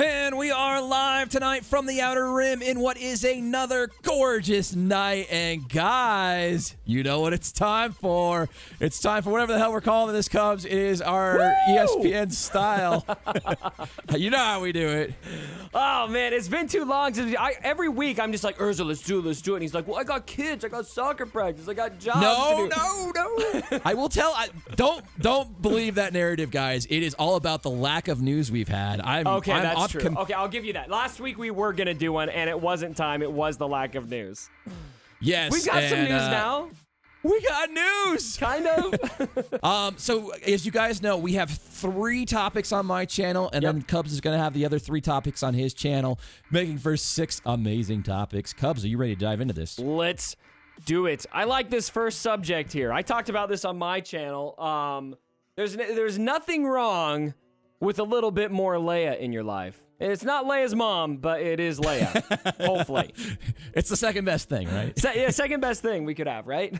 And we are live tonight from the Outer Rim in what is another gorgeous night. And guys, you know what it's time for. It's time for whatever the hell we're calling this, Cubs. It is our ESPN style. You know how we do it. Oh, man, it's been too long. Every week, I'm just like, Urza, let's do it. And he's like, well, I got kids. I got soccer practice. I got jobs to do. No. I will tell. Don't believe that narrative, guys. It is all about the lack of news we've had. That's true. Okay, I'll give you that. Last week we were going to do one, and it wasn't time. It was the lack of news. Yes. We got some news now. We got news. Kind of. So, as you guys know, we have 3 topics on my channel, and then Cubs is going to have the other 3 topics on his channel, making for 6 amazing topics. Cubs, are you ready to dive into this? Let's do it. I like this first subject here. I talked about this on my channel. There's nothing wrong with a little bit more Leia in your life. It's not Leia's mom, but it is Leia. Hopefully. It's the second best thing, right? Second best thing we could have, right?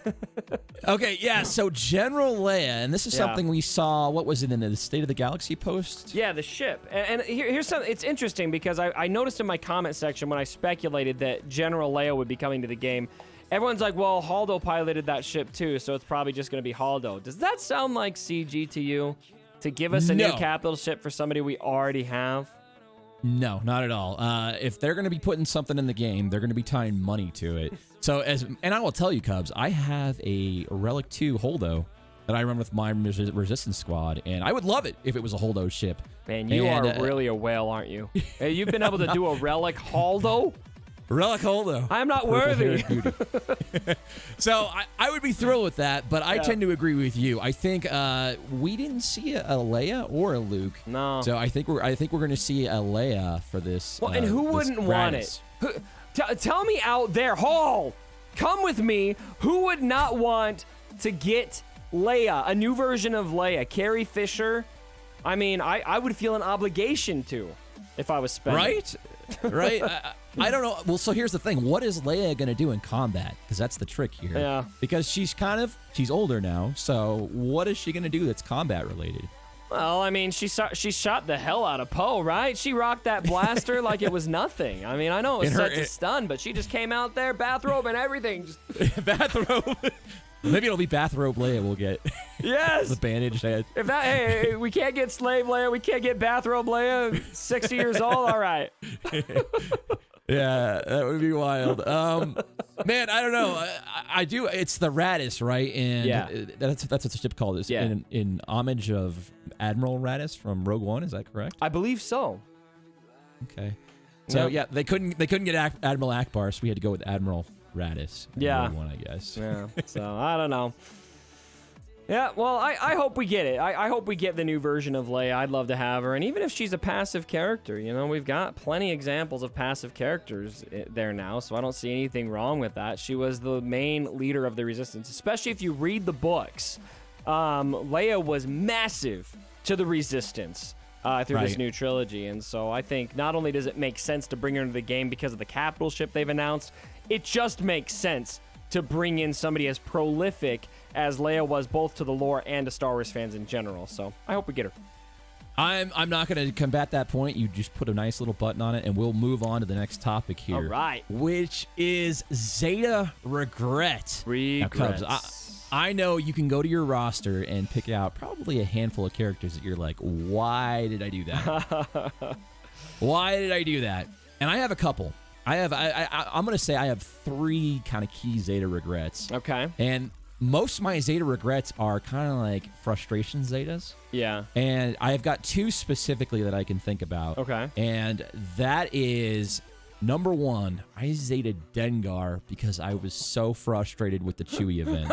Okay, yeah, so General Leia, and this is something we saw, what was it, in the State of the Galaxy post? Yeah, the ship. And here's something, it's interesting because I noticed in my comment section when I speculated that General Leia would be coming to the game, everyone's like, well, Haldo piloted that ship too, so it's probably just going to be Haldo. Does that sound like CG to you? To give us a new capital ship for somebody we already have? No, not at all. If they're going to be putting something in the game, they're going to be tying money to it. And I will tell you, Cubs, I have a Relic 2 Holdo that I run with my Resistance Squad, and I would love it if it was a Holdo ship. Man, you are really a whale, aren't you? Hey, you've been able to do a Relic Haldo? Relic Holdo. I'm not worthy. So I would be thrilled with that, but I tend to agree with you. I think we didn't see a Leia or a Luke. No. So I think we're going to see a Leia for this. Well, and who wouldn't want it? Tell me out there, Hall, come with me. Who would not want to get Leia, a new version of Leia? Carrie Fisher. I mean, I would feel an obligation to if I was spending. Right? I don't know. Well, so here's the thing. What is Leia going to do in combat? Because that's the trick here. Yeah. Because she's older now. So what is she going to do that's combat related? Well, I mean, she shot the hell out of Poe, right? She rocked that blaster like it was nothing. I mean, I know it was set to stun, but she just came out there, bathrobe and everything. Bathrobe. Maybe it'll be Bathrobe Leia we'll get. Yes. The bandaged head. Hey, we can't get Slave Leia. We can't get Bathrobe Leia. 60 years old. All right. Yeah, that would be wild. Man, I don't know. I do. It's the Raddus, right? And that's what the ship called. It's in homage of Admiral Raddus from Rogue One. Is that correct? I believe so. Okay. So they couldn't get Admiral Akbar, so we had to go with Admiral Raddus. Rogue One, I guess. Yeah. So I don't know. Yeah, well, I hope we get it. I hope we get the new version of Leia. I'd love to have her. And even if she's a passive character, you know, we've got plenty examples of passive characters there now, so I don't see anything wrong with that. She was the main leader of the Resistance, especially if you read the books. Leia was massive to the Resistance through this new trilogy. And so I think not only does it make sense to bring her into the game because of the capital ship they've announced, it just makes sense to bring in somebody as prolific as Leia was, both to the lore and to Star Wars fans in general. So I hope we get her. I'm not going to combat that point. You just put a nice little button on it, and we'll move on to the next topic here. All right. Which is Zeta Regrets. Now, Cubs, I know you can go to your roster and pick out probably a handful of characters that you're like, why did I do that? Why did I do that? And I have a couple. I'm going to say I have 3 kind of key Zeta Regrets. Okay. And most of my Zeta Regrets are kind of like frustration Zetas. Yeah. And I have got 2 specifically that I can think about. Okay. And that is, number 1, I Zeta Dengar because I was so frustrated with the Chewie event.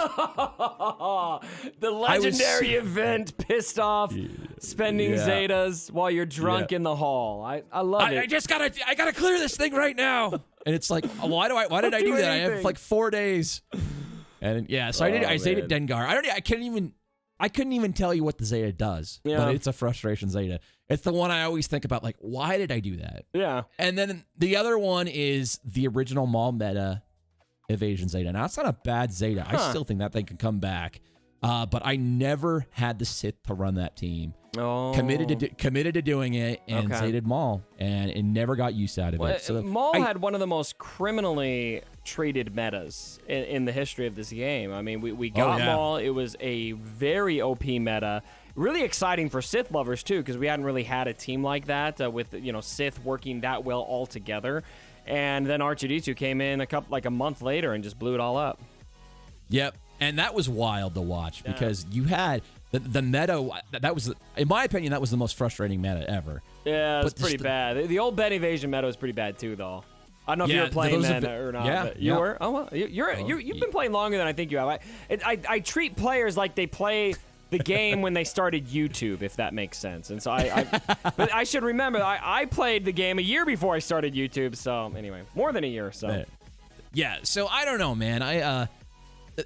The legendary event, pissed off, spending Zetas while you're drunk in the hall. I love it. I just gotta clear this thing right now. And it's like, why did I do that? I have like 4 days. And so I Zeta Dengar. I couldn't even tell you what the Zeta does, but it's a frustration Zeta. It's the one I always think about, like, why did I do that? Yeah. And then the other one is the original Maul Meta Evasion Zeta. Now, it's not a bad Zeta. I still think that thing can come back. But I never had the Sith to run that team. committed to doing it, and Zeta Maul, and it never got use out of it. So Maul had one of the most criminally treated metas in the history of this game. I mean, we got Maul. It was a very OP meta. Really exciting for Sith lovers too, because we hadn't really had a team like that with Sith working that well all together. And then R2-D2 came in a month later and just blew it all up. Yep, and that was wild to watch because you had the meta. That was, in my opinion, that was the most frustrating meta ever. Yeah, it's pretty bad. The old Bed of Asian Meadow was pretty bad too, though. I don't know if you were playing then or not. Yeah, but you were. Oh well, you've been playing longer than I think you have. I treat players like they play the game when they started YouTube, if that makes sense. And so but I should remember, I played the game a year before I started YouTube. So anyway, more than a year. So yeah. So I don't know, man.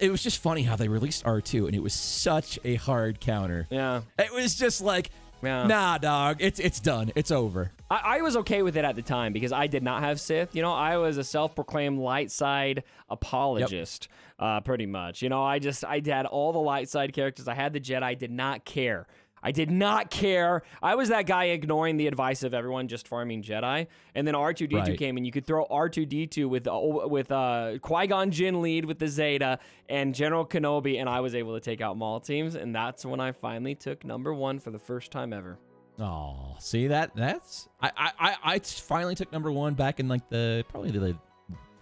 It was just funny how they released R2, and it was such a hard counter. Yeah. It was just like, nah, dog, it's done. It's over. I was okay with it at the time because I did not have Sith. I was a self-proclaimed light side apologist, pretty much. I had all the light side characters. I had the Jedi. Did not care. I did not care. I was that guy ignoring the advice of everyone, just farming Jedi. And then R2-D2 came, and you could throw R2-D2 with Qui-Gon Jinn lead with the Zeta and General Kenobi, and I was able to take out Maul teams. And that's when I finally took #1 for the first time ever. Oh, see that's I finally took #1 back in probably the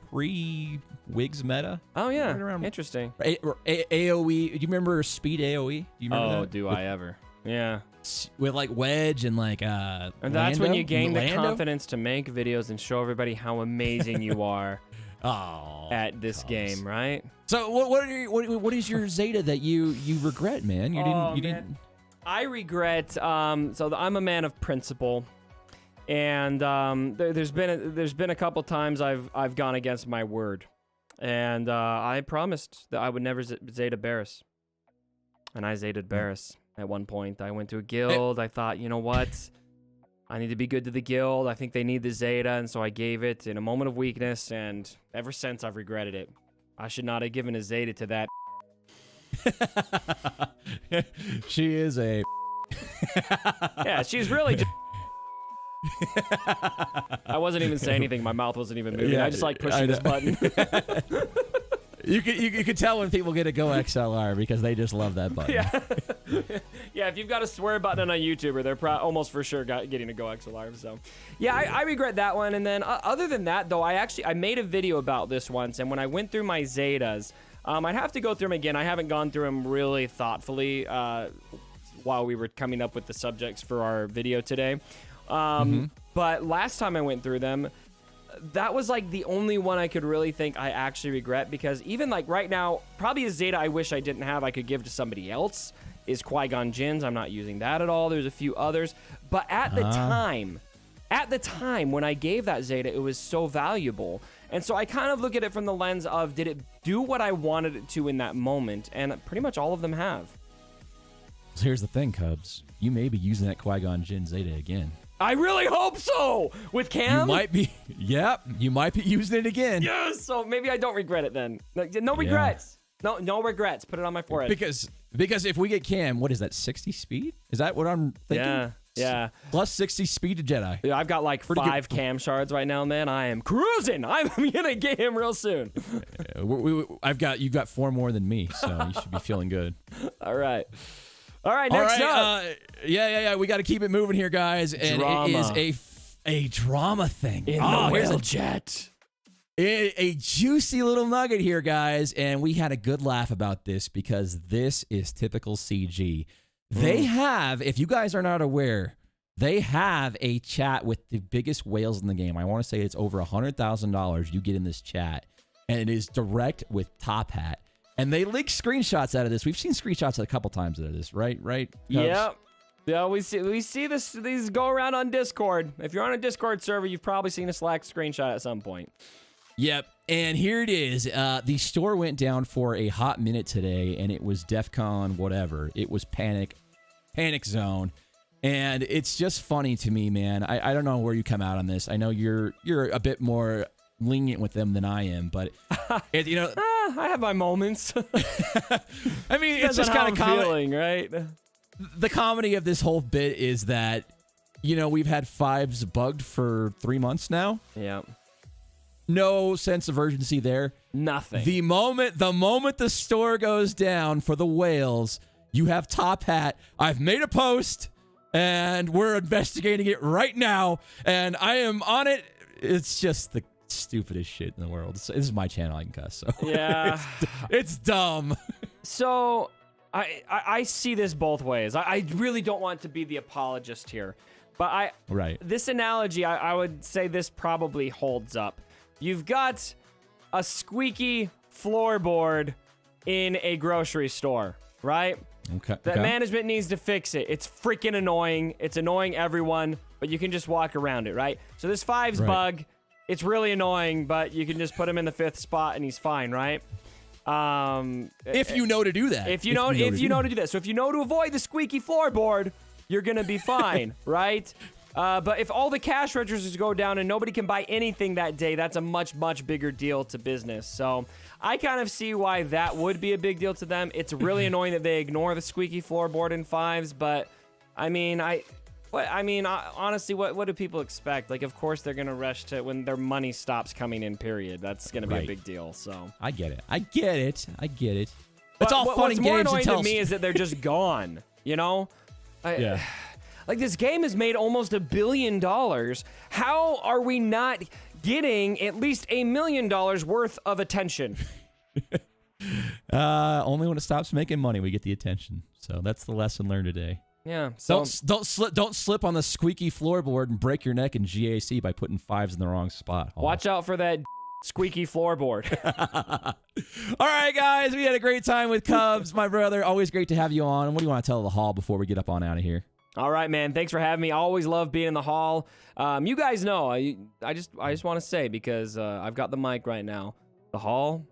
pre-Wigs meta. Oh yeah, right interesting. AOE. Do you remember speed AOE? Do you remember that? Do I ever? Yeah. With Wedge and and that's Lando? when you gain the confidence to make videos and show everybody how amazing you are at this game, right? So what is your Zeta that you regret, man? You didn't. I regret. So I'm a man of principle, and there's been a couple times I've gone against my word, and I promised that I would never Zeta Barris, and I Zeta'd Barris. At one point, I went to a guild. I thought, you know what? I need to be good to the guild. I think they need the Zeta, and so I gave it in a moment of weakness, and ever since, I've regretted it. I should not have given a Zeta to that. She is a... Yeah, she's really just... I wasn't even saying anything. My mouth wasn't even moving. I just pushing this button. You could tell when people get a Go XLR because they just love that button. Yeah, if you've got a swear button on a YouTuber, they're almost for sure getting a Go XLR. So, yeah, I regret that one. And then other than that, though, I made a video about this once. And when I went through my Zetas, I'd have to go through them again. I haven't gone through them really thoughtfully while we were coming up with the subjects for our video today. But last time I went through them, that was the only one I could really think I actually regret, because even right now, probably a Zeta I wish I didn't have I could give to somebody else is Qui-Gon Jinn's. I'm not using that at all. There's a few others, but at the time when I gave that Zeta, it was so valuable. And so I kind of look at it from the lens of, did it do what I wanted it to in that moment? And pretty much all of them have. So here's the thing, Cubs. You may be using that Qui-Gon Jinn Zeta again. I really hope so. With Cam? You might be. Yep. You might be using it again. Yes. So maybe I don't regret it then. No regrets. No regrets. Put it on my forehead. Because if we get Cam, what is that, 60 speed? Is that what I'm thinking? Yeah. Plus 60 speed to Jedi. Yeah, I've got 5 Cam shards right now, man. I am cruising. I'm gonna get him real soon. You've got 4 more than me, so you should be feeling good. All right, next up. Yeah. We got to keep it moving here, guys. And drama. It is a drama thing. In the whale jet. A juicy little nugget here, guys. And we had a good laugh about this because this is typical CG. They have, if you guys are not aware, they have a chat with the biggest whales in the game. I want to say it's over $100,000 you get in this chat. And it is direct with Top Hat. And they leak screenshots out of this. We've seen screenshots a couple times out of this, right? Yep. Yeah, we see these go around on Discord. If you're on a Discord server, you've probably seen a Slack screenshot at some point. Yep. And here it is. The store went down for a hot minute today, and it was DEF CON whatever. It was panic zone. And it's just funny to me, man. I don't know where you come out on this. I know you're a bit more lenient with them than I am, but I have my moments. I mean, it's just kind of feeling, right? the comedy of this whole bit is that, we've had fives bugged for 3 months now. Yeah. No sense of urgency there. Nothing. The moment the store goes down for the whales, you have Top Hat. I've made a post, and we're investigating it right now, and I am on it. It's just the stupidest shit in the world. This is my channel. I can cuss. So yeah. it's dumb. So I see this both ways. I really don't want to be the apologist here, but this analogy, I would say this probably holds up. You've got a squeaky floorboard in a grocery store, right? Okay. The management needs to fix it. It's freaking annoying. It's annoying everyone, but you can just walk around it, right? So this fives bug, it's really annoying, but you can just put him in the 5th spot and he's fine, right? If you know to do that. If you know to do that. So if you know to avoid the squeaky floorboard, you're going to be fine, right? But if all the cash registers go down and nobody can buy anything that day, that's a much, much bigger deal to business. So I kind of see why that would be a big deal to them. It's really annoying that they ignore the squeaky floorboard in fives, but honestly, what do people expect? Like, of course they're going to rush to when their money stops coming in, period. That's going to be a big deal, so. I get it. It's all fun and games. What's more annoying to me is that they're just gone, Yeah. Like, this game has made almost $1 billion. How are we not getting at least $1 million worth of attention? Only when it stops making money we get the attention. So that's the lesson learned today. Yeah. So don't slip on the squeaky floorboard and break your neck in GAC by putting fives in the wrong spot. Watch out for that squeaky floorboard. All right, guys, we had a great time with Cubs, my brother. Always great to have you on. What do you want to tell the hall before we get up on out of here? All right, man. Thanks for having me. I always love being in the hall. You guys know, I just want to say, because I've got the mic right now, the hall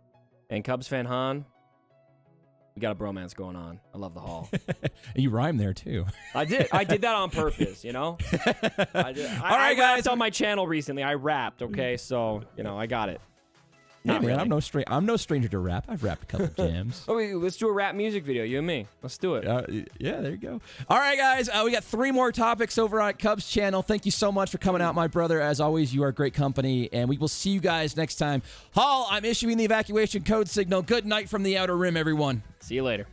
and Cubs fan Han, we got a bromance going on. I love the hall. You rhymed there too. I did that on purpose, I did. All right, guys. I rapped on my channel recently. I rapped, okay? So, I got it. Hey, man, really. I'm no stranger to rap. I've rapped a couple jams. Let's do a rap music video, you and me. Let's do it. Yeah, there you go. All right, guys, we got 3 more topics over on Cubs channel. Thank you so much for coming out, my brother. As always, you are great company, and we will see you guys next time. Hall, I'm issuing the evacuation code signal. Good night from the Outer Rim, everyone. See you later.